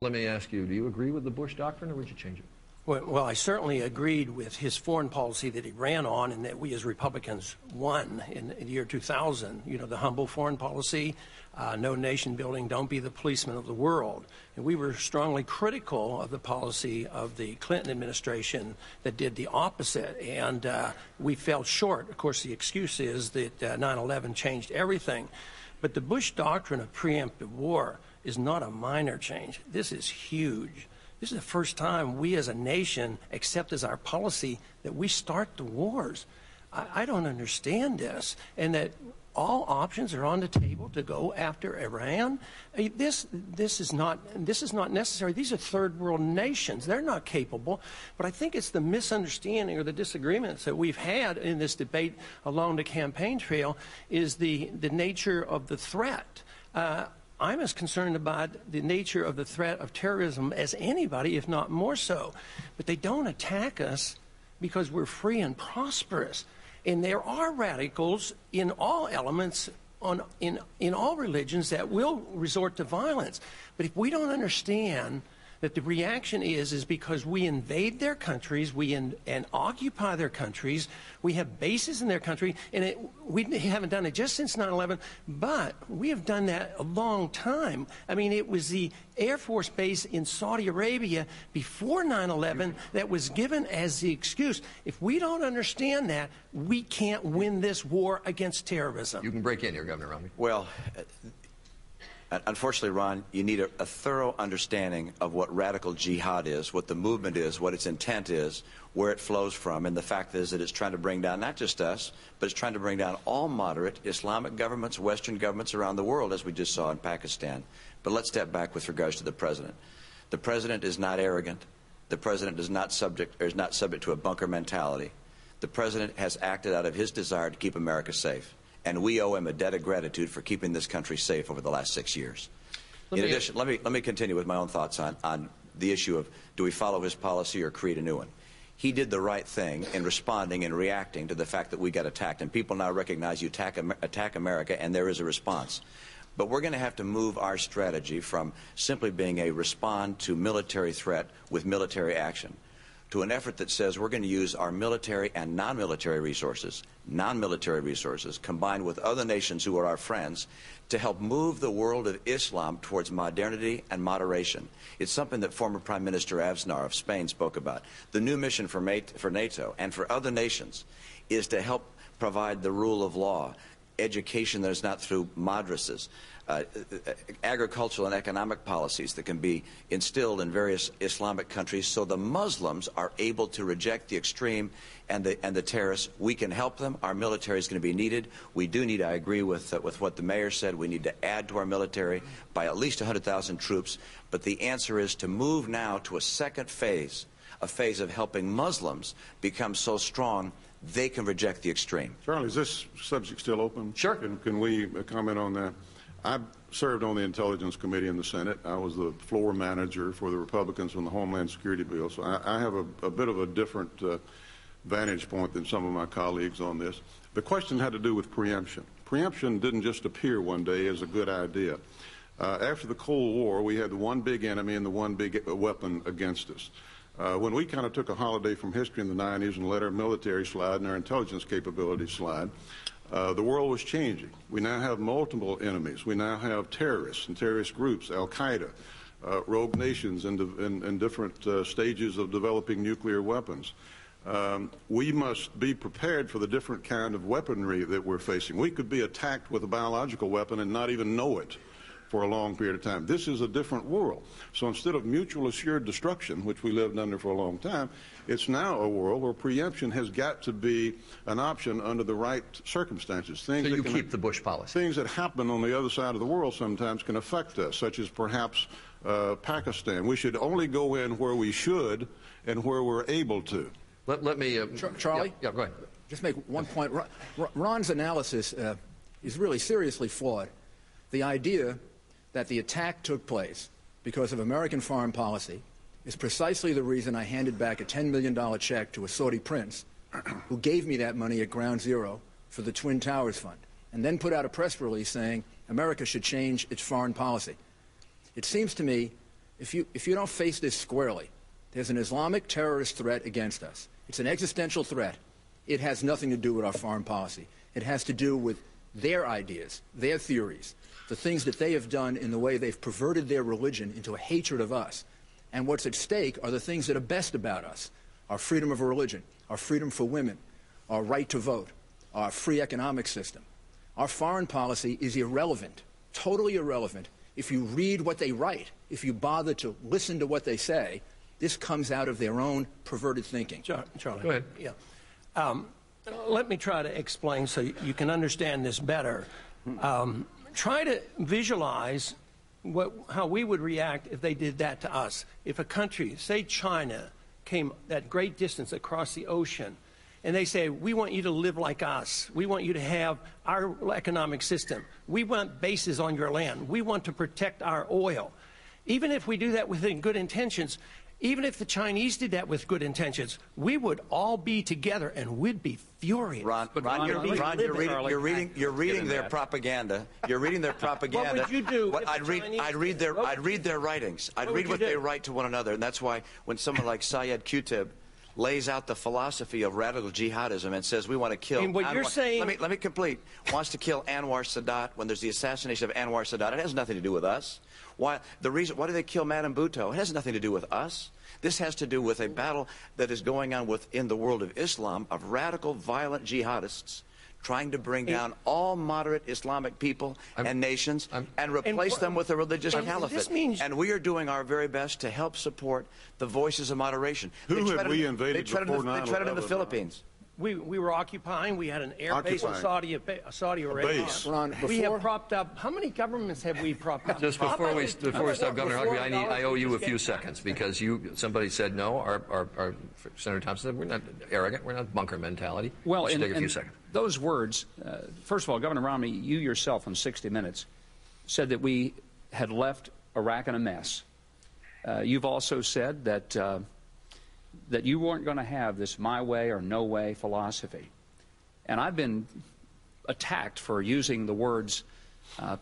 Let me ask you, do you agree with the Bush doctrine, or would you change it? Well, I certainly agreed with his foreign policy that he ran on and that we as Republicans won in the year 2000. You know, the humble foreign policy, no nation building, don't be the policeman of the world. And we were strongly critical of the policy of the Clinton administration that did the opposite. And we fell short. Of course, the excuse is that 9/11 changed everything. But the Bush doctrine of preemptive war is not a minor change. This is huge. This is the first time we as a nation accept as our policy that we start the wars. I don't understand this, and that all options are on the table to go after Iran. This is not necessary. These are third world nations. They're not capable. But I think it's the misunderstanding or the disagreements that we've had in this debate along the campaign trail is the nature of the threat. I'm as concerned about the nature of the threat of terrorism as anybody, if not more so. But they don't attack us because we're free and prosperous. And there are radicals in all elements, in all religions, that will resort to violence. But if we don't understand that the reaction is because we invade their countries, and occupy their countries, we have bases in their country, and we haven't done it just since 9/11, but we have done that a long time. I mean, it was the Air Force base in Saudi Arabia before 9/11 that was given as the excuse. If we don't understand that, we can't win this war against terrorism. You can break in here, Governor Romney. Well, unfortunately, Ron, you need a thorough understanding of what radical jihad is, what the movement is, what its intent is, where it flows from, and the fact is that it's trying to bring down not just us, but it's trying to bring down all moderate Islamic governments, Western governments around the world, as we just saw in Pakistan. But let's step back with regards to the president. The president is not arrogant. The president is not subject to a bunker mentality. The president has acted out of his desire to keep America safe. And we owe him a debt of gratitude for keeping this country safe over the last 6 years. In addition, let me continue with my own thoughts on the issue of do we follow his policy or create a new one. He did the right thing in responding and reacting to the fact that we got attacked. And people now recognize you attack America, and there is a response. But we're going to have to move our strategy from simply being a respond to military threat with military action to an effort that says we're going to use our military and non-military resources, combined with other nations who are our friends, to help move the world of Islam towards modernity and moderation. It's something that former Prime Minister Aznar of Spain spoke about. The new mission for NATO and for other nations is to help provide the rule of law, education that is not through madrasas, agricultural and economic policies that can be instilled in various Islamic countries so the Muslims are able to reject the extreme and the terrorists. We can help them. Our military is going to be needed. We do need, I agree with what the mayor said, we need to add to our military by at least 100,000 troops. But the answer is to move now to a second phase, a phase of helping Muslims become so strong they can reject the extreme. Charlie, is this subject still open? Sure. Can we comment on that? I served on the Intelligence Committee in the Senate. I was the floor manager for the Republicans on the Homeland Security bill, so I have a bit of a different vantage point than some of my colleagues on this. The question had to do with preemption. Preemption didn't just appear one day as a good idea. After the Cold War, we had the one big enemy and the one big weapon against us. When we kind of took a holiday from history in the 90s and let our military slide and our intelligence capabilities slide, the world was changing. We now have multiple enemies. We now have terrorists and terrorist groups, Al-Qaeda, rogue nations in different stages of developing nuclear weapons. We must be prepared for the different kind of weaponry that we're facing. We could be attacked with a biological weapon and not even know it for a long period of time. This is a different world. So instead of mutual assured destruction, which we lived under for a long time, it's now a world where preemption has got to be an option under the right circumstances. So you keep the Bush policy. Things that happen on the other side of the world sometimes can affect us, such as perhaps Pakistan. We should only go in where we should and where we're able to. Let me... Charlie? Yeah, go ahead. Just make one point. Ron's analysis is really seriously flawed. The idea that the attack took place because of American foreign policy is precisely the reason I handed back a $10 million check to a Saudi prince who gave me that money at ground zero for the Twin Towers Fund, and then put out a press release saying America should change its foreign policy. It seems to me if you don't face this squarely, there's an Islamic terrorist threat against us. It's an existential threat. It has nothing to do with our foreign policy. It has to do with their ideas, their theories, the things that they have done in the way they've perverted their religion into a hatred of us. And what's at stake are the things that are best about us: our freedom of religion, our freedom for women, our right to vote, our free economic system. Our foreign policy is irrelevant, totally irrelevant. If you read what they write, if you bother to listen to what they say, this comes out of their own perverted thinking. Charlie. Go ahead. Yeah. Let me try to explain so you can understand this better. Try to visualize how we would react if they did that to us. If a country, say China, came that great distance across the ocean, and they say, we want you to live like us. We want you to have our economic system. We want bases on your land. We want to protect our oil. Even if we do that with good intentions, even if the Chinese did that with good intentions, we would all be together and we'd be furious. Ron, you're reading their propaganda. You're reading their propaganda. What would you do? I'd read their writings. I'd read what they write to one another, and that's why when someone like Syed Qutb lays out the philosophy of radical jihadism and says we want to kill. I mean, what you're saying. Let me complete. Wants to kill Anwar Sadat when there's the assassination of Anwar Sadat. It has nothing to do with us. Why do they kill Madame Bhutto? It has nothing to do with us. This has to do with a battle that is going on within the world of Islam, of radical, violent jihadists trying to bring down all moderate Islamic people and nations and replace them with a religious caliphate. And we are doing our very best to help support the voices of moderation. Who have we invaded before 9/11? They tried it in the Philippines. We were occupying. We had an air base in Saudi Arabia. Ron, we have propped up. How many governments have we propped up? Just before we stop, Governor Huckabee, I owe you a few seconds because somebody said no. Our Senator Thompson said we're not arrogant. We're not bunker mentality. Well, take a few seconds. Those words. First of all, Governor Romney, you yourself on 60 Minutes said that we had left Iraq in a mess. You've also said that that you weren't going to have this my way or no way philosophy. And I've been attacked for using the words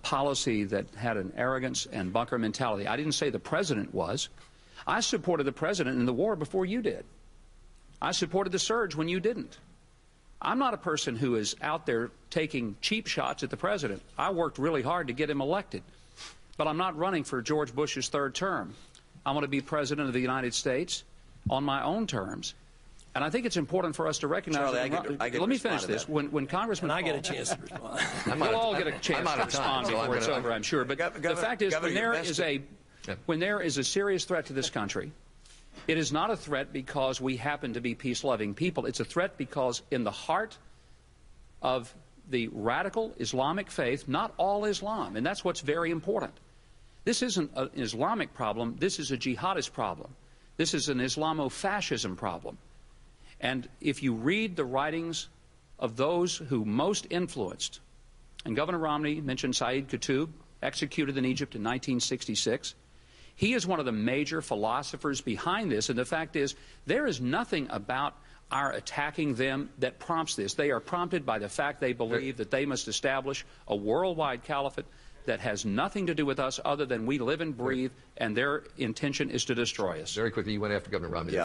policy that had an arrogance and bunker mentality. I didn't say the president was. I supported the president in the war before you did. I supported the surge when you didn't. I'm not a person who is out there taking cheap shots at the president. I worked really hard to get him elected. But I'm not running for George Bush's third term. I want to be president of the United States on my own terms. And I think it's important for us to recognize... Charlie, let me finish this. When Congressman... And I get a chance to respond. We'll all get a chance to respond before it's over, I'm sure. But the fact is, when there is a serious threat to this country, it is not a threat because we happen to be peace-loving people. It's a threat because in the heart of the radical Islamic faith, not all Islam, and that's what's very important. This isn't an Islamic problem. This is a jihadist problem. This is an Islamo-fascism problem. And if you read the writings of those who most influenced, and Governor Romney mentioned Syed Qutb, executed in Egypt in 1966, he is one of the major philosophers behind this. And the fact is, there is nothing about our attacking them that prompts this. They are prompted by the fact they believe that they must establish a worldwide caliphate that has nothing to do with us other than we live and breathe, and their intention is to destroy us. Very quickly, you went after Governor Romney. Yeah.